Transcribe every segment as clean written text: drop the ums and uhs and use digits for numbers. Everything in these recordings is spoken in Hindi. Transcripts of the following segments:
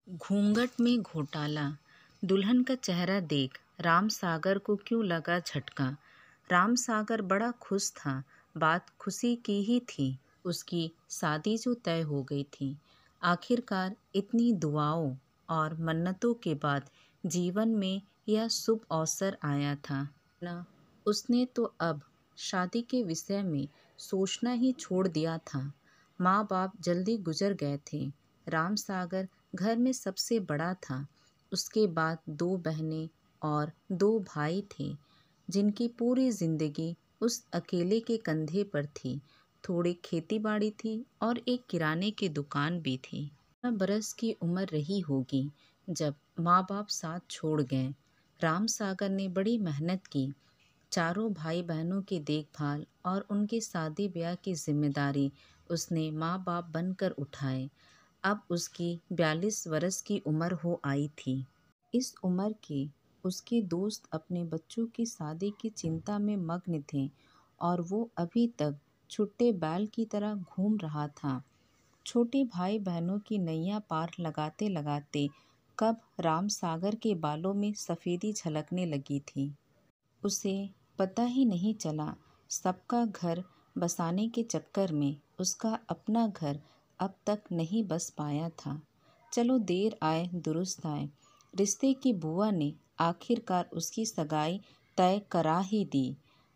घूंघट में घोटाला। दुल्हन का चेहरा देख राम सागर को क्यों लगा झटका। राम सागर बड़ा खुश था। बात खुशी की ही थी। उसकी शादी जो तय हो गई थी। आखिरकार इतनी दुआओं और मन्नतों के बाद जीवन में यह शुभ अवसर आया था ना। उसने तो अब शादी के विषय में सोचना ही छोड़ दिया था। माँ बाप जल्दी गुजर गए थे। राम सागर घर में सबसे बड़ा था। उसके बाद 2 बहनें और 2 भाई थे, जिनकी पूरी जिंदगी उस अकेले के कंधे पर थी। थोड़ी खेती बाड़ी थी और एक किराने की दुकान भी थी। 12 बरस की उम्र रही होगी जब माँ बाप साथ छोड़ गए। राम सागर ने बड़ी मेहनत की। चारों भाई बहनों की देखभाल और उनकी शादी ब्याह की जिम्मेदारी उसने माँ बाप बनकर उठाए। अब उसकी 42 वर्ष की उम्र हो आई थी। इस उम्र के उसके दोस्त अपने बच्चों की शादी की चिंता में मग्न थे और वो अभी तक छुट्टे बैल की तरह घूम रहा था। छोटे भाई बहनों की नैया पार लगाते लगाते कब राम सागर के बालों में सफ़ेदी झलकने लगी थी। उसे पता ही नहीं चला। सबका घर बसाने के चक्कर में उसका अपना घर अब तक नहीं बस पाया था। चलो देर आए दुरुस्त आए। रिश्ते की बुआ ने आखिरकार उसकी सगाई तय करा ही दी।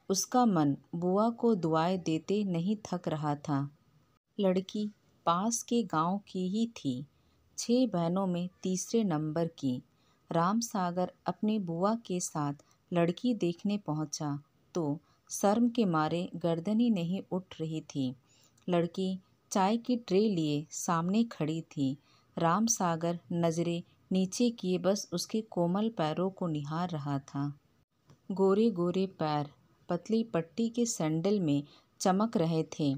उसका मन बुआ को दुआएं देते नहीं थक रहा था। लड़की पास के गांव की ही थी। 6 बहनों में तीसरे नंबर की। राम सागर अपनी बुआ के साथ लड़की देखने पहुंचा तो शर्म के मारे गर्दन ही नहीं उठ रही थी। लड़की चाय की ट्रे लिए सामने खड़ी थी। राम सागर नजरें नीचे किए बस उसके कोमल पैरों को निहार रहा था। गोरे गोरे पैर पतली पट्टी के सैंडल में चमक रहे थे।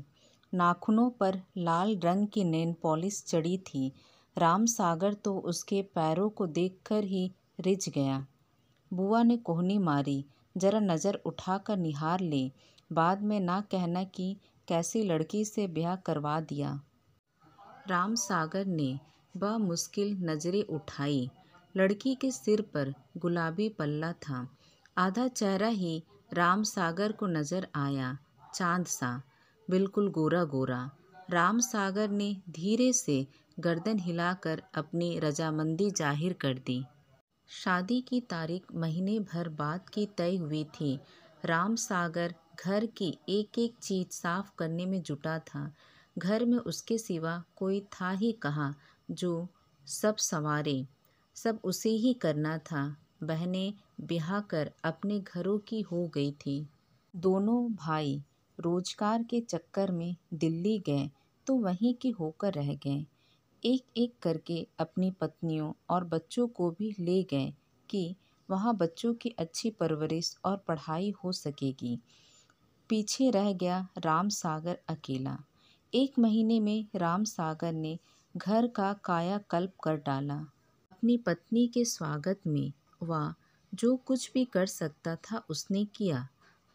नाखूनों पर लाल रंग की नेल पॉलिश चढ़ी थी। राम सागर तो उसके पैरों को देखकर ही रिझ गया। बुआ ने कोहनी मारी, जरा नज़र उठाकर निहार ले, बाद में ना कहना कि कैसी लड़की से ब्याह करवा दिया। राम सागर ने मुश्किल नजरें उठाई। लड़की के सिर पर गुलाबी पल्ला था। आधा चेहरा ही राम सागर को नजर आया, चांद सा, बिल्कुल गोरा गोरा। राम सागर ने धीरे से गर्दन हिलाकर अपनी रजामंदी जाहिर कर दी। शादी की तारीख महीने भर बाद की तय हुई थी। राम सागर घर की एक एक चीज साफ करने में जुटा था। घर में उसके सिवा कोई था ही कहाँ जो सब संवारे। सब उसे ही करना था। बहनें ब्याह कर अपने घरों की हो गई थी। दोनों भाई रोजगार के चक्कर में दिल्ली गए तो वहीं के होकर रह गए। एक एक करके अपनी पत्नियों और बच्चों को भी ले गए कि वहाँ बच्चों की अच्छी परवरिश और पढ़ाई हो सकेगी। पीछे रह गया राम सागर अकेला। 1 महीने में राम सागर ने घर का कायाकल्प कर डाला। अपनी पत्नी के स्वागत में वह जो कुछ भी कर सकता था उसने किया।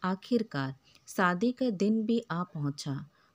आखिरकार शादी का दिन भी आ पहुंचा।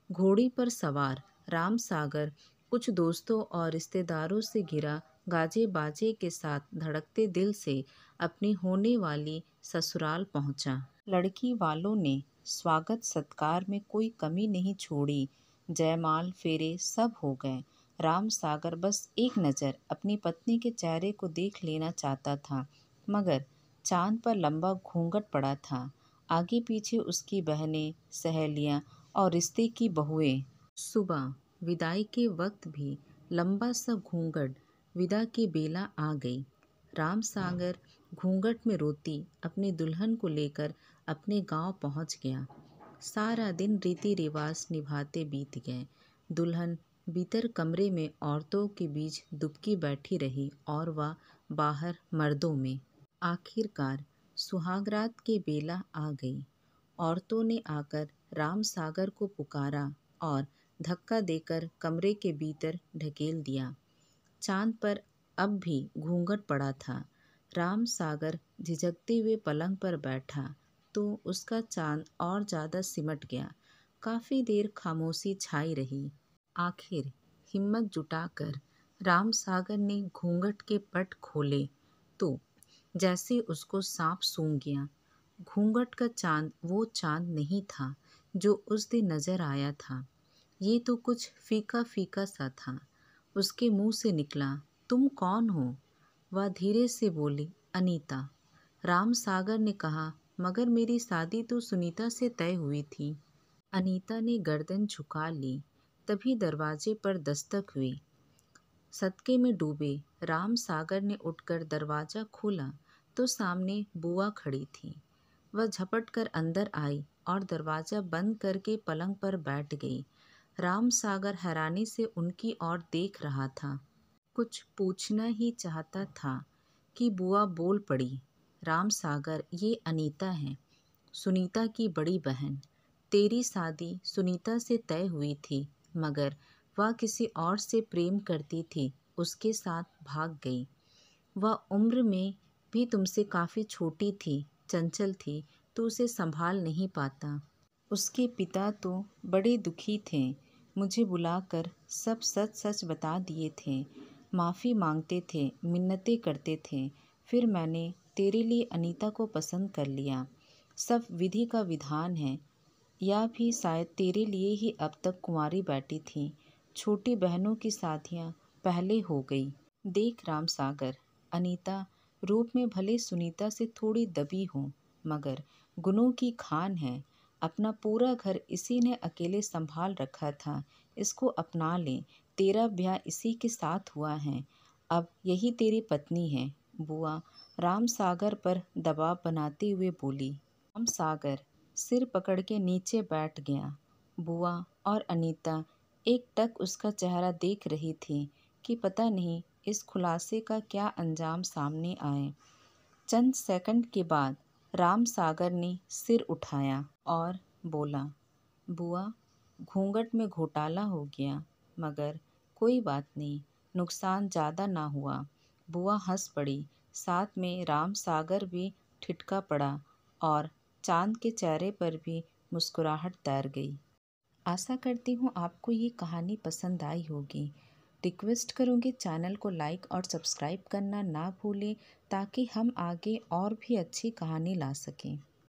घोड़ी पर सवार राम सागर कुछ दोस्तों और रिश्तेदारों से घिरा गाजे बाजे के साथ धड़कते दिल से अपनी होने वाली ससुराल पहुंचा। लड़की वालों ने स्वागत सत्कार में कोई कमी नहीं छोड़ी। जयमाल फेरे सब हो गए। राम सागर बस एक नज़र अपनी पत्नी के चेहरे को देख लेना चाहता था, मगर चांद पर लंबा घूंघट पड़ा था। आगे पीछे उसकी बहनें, सहेलियां और रिश्ते की बहुएं। सुबह विदाई के वक्त भी लंबा सा घूंघट विदा की बेला आ गई। राम सागर घूंघट में रोती अपनी दुल्हन को लेकर अपने गांव पहुंच गया। सारा दिन रीति रिवाज निभाते बीत गए। दुल्हन भीतर कमरे में औरतों के बीच दुबकी बैठी रही और वह बाहर मर्दों में। आखिरकार सुहागरात के बेला आ गई। औरतों ने आकर राम सागर को पुकारा और धक्का देकर कमरे के भीतर ढकेल दिया। चांद पर अब भी घूंघट पड़ा था। राम सागर झिझकते हुए पलंग पर बैठा तो उसका चांद और ज़्यादा सिमट गया। काफ़ी देर खामोशी छाई रही। आखिर हिम्मत जुटाकर राम सागर ने घूंघट के पट खोले तो जैसे उसको सांप सूंघ गया। घूंघट का चांद वो चांद नहीं था जो उस दिन नजर आया था। ये तो कुछ फीका फीका सा था। उसके मुंह से निकला, तुम कौन हो? वह धीरे से बोली, अनीता। राम सागर ने कहा, मगर मेरी शादी तो सुनीता से तय हुई थी। अनीता ने गर्दन झुका ली। तभी दरवाजे पर दस्तक हुई। सदके में डूबे राम सागर ने उठकर दरवाजा खोला तो सामने बुआ खड़ी थी। वह झपट कर अंदर आई और दरवाजा बंद करके पलंग पर बैठ गई। राम सागर हैरानी से उनकी ओर देख रहा था। कुछ पूछना ही चाहता था कि बुआ बोल पड़ी, राम सागर, ये अनीता है, सुनीता की बड़ी बहन। तेरी शादी सुनीता से तय हुई थी, मगर वह किसी और से प्रेम करती थी, उसके साथ भाग गई। वह उम्र में भी तुमसे काफ़ी छोटी थी, चंचल थी, तो उसे संभाल नहीं पाता। उसके पिता तो बड़े दुखी थे, मुझे बुलाकर सब सच सच बता दिए थे। माफ़ी मांगते थे, मिन्नतें करते थे। फिर मैंने तेरे लिए अनीता को पसंद कर लिया। सब विधि का विधान है। या भी शायद तेरे लिए ही अब तक कुंवारी बैठी थी। छोटी बहनों की शादियाँ पहले हो गई। देख राम सागर, अनीता रूप में भले सुनीता से थोड़ी दबी हो, मगर गुणों की खान है। अपना पूरा घर इसी ने अकेले संभाल रखा था। इसको अपना ले। तेरा ब्याह इसी के साथ हुआ है। अब यही तेरी पत्नी है। बुआ राम सागर पर दबाव बनाते हुए बोली। राम सागर सिर पकड़ के नीचे बैठ गया। बुआ और अनीता एक टक उसका चेहरा देख रही थी कि पता नहीं इस खुलासे का क्या अंजाम सामने आए। चंद सेकंड के बाद राम सागर ने सिर उठाया और बोला, बुआ, घूंघट में घोटाला हो गया, मगर कोई बात नहीं, नुकसान ज़्यादा ना हुआ। बुआ हंस पड़ी, साथ में राम सागर भी ठिठका पड़ा और चांद के चेहरे पर भी मुस्कुराहट तैर गई। आशा करती हूँ आपको ये कहानी पसंद आई होगी। रिक्वेस्ट करूँगी चैनल को लाइक और सब्सक्राइब करना ना भूलें ताकि हम आगे और भी अच्छी कहानी ला सकें।